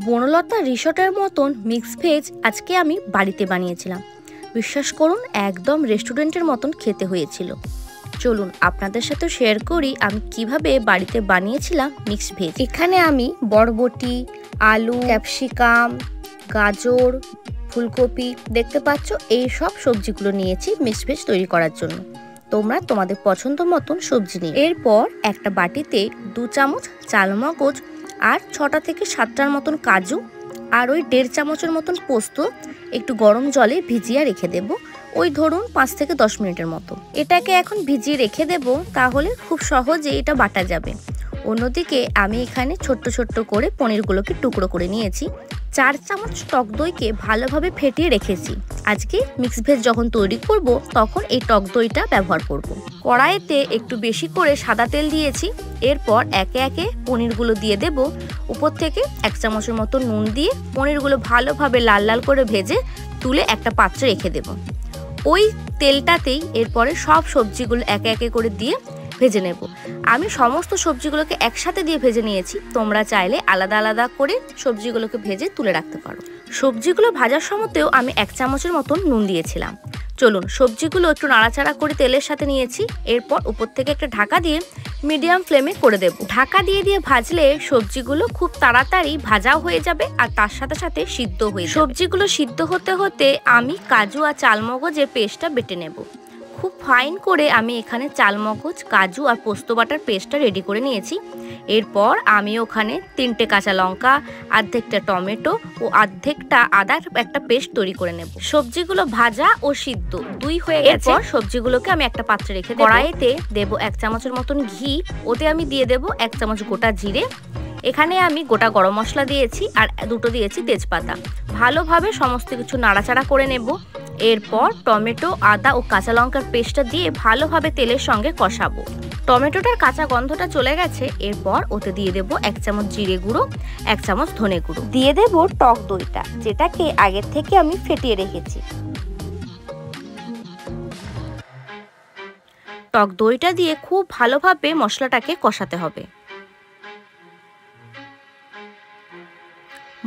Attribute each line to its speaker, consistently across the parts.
Speaker 1: বনলতা রিসোর্টের মতন mix veg আজকে আমি বাড়িতে বানিয়েছিলাম। বিশ্বাস করুন, একদম রেস্টুরেন্টের মতন খেতে হয়েছিল। চলুন আপনাদের সাথে শেয়ার করি আমি কিভাবে বাড়িতে বানিয়েছিলাম মিক্স ভেজ। এখানে আমি বরবটি, আলু, ক্যাপসিকাম, গাজর, ফুলকপি দেখতে পাচ্ছ, এই সব সবজিগুলো নিয়েছি মিক্স ভেজ তৈরি করার জন্য। তোমরা তোমাদের পছন্দ মতন সবজি নিয়ে এরপর একটা বাটিতে 2 চামচ চালমগজ আর 6টা থেকে 7টার মতন কাজু আর ওই 1.5 চামচের মতন পোস্ত একটু গরম জলে ভিজিয়ে রেখে দেব। ওই ধরুন 5 থেকে 10 মিনিটের মতো এটাকে এখন ভিজিয়ে রেখে দেব, তাহলে খুব সহজে এটা বাটা যাবে। অন্যদিকে আমি এখানে ছোট্ট ছোট্ট করে পনিরগুলোকে টুকরো করে নিয়েছি। 4 চামচ টক দইকে ভালোভাবে ফেটিয়ে রেখেছি। আজকে মিক্স ভেজ যখন তৈরি করব তখন এই টক দইটা ব্যবহার করব। কড়াইতে একটু বেশি করে সাদা তেল দিয়েছি। এরপর একে একে পনিরগুলো দিয়ে দেব। উপর থেকে 1 চামচের মতো নুন দিয়ে পনিরগুলো ভালোভাবে লাল লাল করে ভেজে তুলে একটা পাত্রে রেখে দেব। ওই তেলটাতেই এরপরে সব সবজিগুলো একে একে করে দিয়ে ভেজে নেব। আমি সমস্ত সবজিগুলোকে একসাথে দিয়ে ভেজে নিয়েছি। তোমরা চাইলে আলাদা আলাদা করে সবজিগুলোকে ভেজে তুলে রাখতে পারো। সবজিগুলো ভাজার সময়তেও আমি 1 চামচের মতন নুন দিয়েছিলাম। চলুন সবজিগুলো একটু নাড়াচাড়া করে তেলের সাথে নিয়েছি। এরপর উপর থেকে একটা ঢাকা দিয়ে মিডিয়াম ফ্লেমে করে দেব। ঢাকা দিয়ে ভাজলে সবজিগুলো খুব তাড়াতাড়ি ভাজাও হয়ে যাবে আর তার সাথে সাথে সিদ্ধ হয়ে যাবে। সবজিগুলো সিদ্ধ হতে হতে আমি কাজু আর চালমগজের পেস্টটা বেটে নেব। খুব ফাইন করে আমি এখানে চালমগজ, কাজু আর পোস্ত বাটার পেস্টটা রেডি করে নিয়েছি। এরপর আমি ওখানে 3টে কাঁচা লঙ্কা, অর্ধেকটা টমেটো ও অর্ধেকটা আদার একটা পেস্ট তৈরি করে নেব। সবজিগুলো ভাজা ও সিদ্ধ দুই হয়ে গেছে। সবজিগুলোকে আমি একটা পাত্রে রেখে দেব। কড়াইতে দেব 1 চামচের মতন ঘি। ওতে আমি দিয়ে দেব 1 চামচ গোটা জিরে। এখানে আমি গোটা গরম মশলা দিয়েছি আর 2টো দিয়েছি তেজপাতা। ভালোভাবে সমস্ত কিছু নাড়াচাড়া করে নেব। এরপর টমেটো, আদা ও কাঁচা লঙ্কার পেস্টটা দিয়ে ভালোভাবে তেলের সঙ্গে কষাবো। টমেটোটার কাঁচা গন্ধটা চলে গেছে। এরপর ওতে দিয়ে দেব 1 চামচ জিরে গুঁড়ো, 1 চামচ ধনে গুঁড়ো, দিয়ে দেব টক দইটা, যেটাকে আগের থেকে আমি ফেটিয়ে রেখেছি। টক দইটা দিয়ে খুব ভালোভাবে মশলাটাকে কষাতে হবে।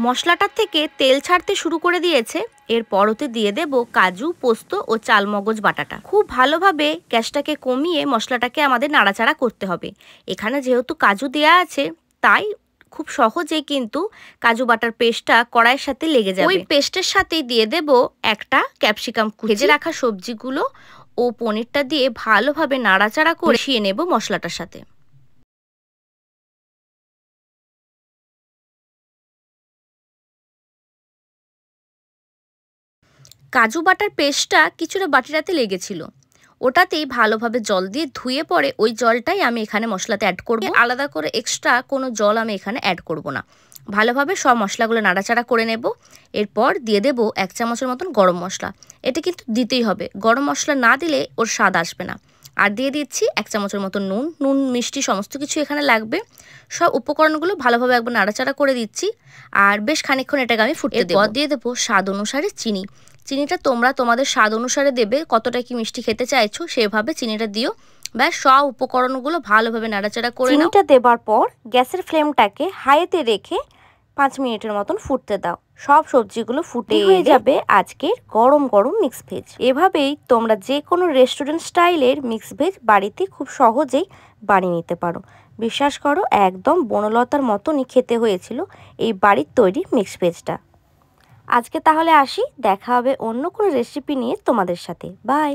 Speaker 1: মশলাটার থেকে তেল ছাড়তে শুরু করে দিয়েছে। এরপর ওতে দিয়ে দেব কাজু, পোস্ত ও চালমগজ বাটাটা। খুব ভালোভাবে গ্যাসটাকে কমিয়ে মশলাটাকে আমাদের নাড়াচাড়া করতে হবে। এখানে যেহেতু কাজু দেয়া আছে তাই খুব সহজেই কিন্তু কাজু বাটার পেস্টটা কড়াইয়ের সাথে লেগে যাবে। ওই পেস্টের সাথেই দিয়ে দেব একটা ক্যাপসিকাম কুচি। ভেজে রাখা সবজিগুলো ও পনিরটা দিয়ে ভালোভাবে নাড়াচাড়া করে কষিয়ে নেব মশলাটার সাথে। কাজু বাটার পেস্টটা কিছুটা বাটিটাতে লেগেছিল, ওটাতেই ভালোভাবে জল দিয়ে ধুয়ে পরে ওই জলটাই আমি এখানে মশলাতে অ্যাড করব। আলাদা করে এক্সট্রা কোনো জল আমি এখানে অ্যাড করব না। ভালোভাবে সব মশলাগুলো নাড়াচাড়া করে নেব। এরপর দিয়ে দেব 1 চামচের মতন গরম মশলা। এটা কিন্তু দিতেই হবে, গরম মশলা না দিলে ওর স্বাদ আসবে না। আর দিয়ে দিচ্ছি 1 চামচের মতো নুন, মিষ্টি সমস্ত কিছু এখানে লাগবে। সব উপকরণগুলো ভালোভাবে একবার নাড়াচাড়া করে দিচ্ছি আর বেশ খানিকক্ষণ এটাকে আমি ফুটতে দেব। এরপর দিয়ে দেবো স্বাদ অনুসারে চিনি। চিনিটা তোমরা তোমাদের স্বাদ অনুসারে দেবে, কতটা কি মিষ্টি খেতে চাইছো সেভাবে চিনিটা দিও। ব্যাস সব উপকরণগুলো ভালোভাবে নাড়াচাড়া করে নাও। চিনিটা দেবার পর গ্যাসের ফ্লেমটাকে হাইতে রেখে 5 মিনিটের মতন ফুটতে দাও। সব সবজিগুলো ফুটে হয়ে যাবে আজকের গরম গরম মিক্স ভেজ। এভাবেই তোমরা যে কোনো রেস্টুরেন্ট স্টাইলের মিক্স ভেজ বাড়িতে খুব সহজেই বানিয়ে নিতে পারো। বিশ্বাস করো, একদম বনলতার মতনই খেতে হয়েছিল এই বাড়ির তৈরি মিক্স ভেজটা। আজকে তাহলে আসি, দেখা হবে অন্য কোনো রেসিপি নিয়ে তোমাদের সাথে। বাই।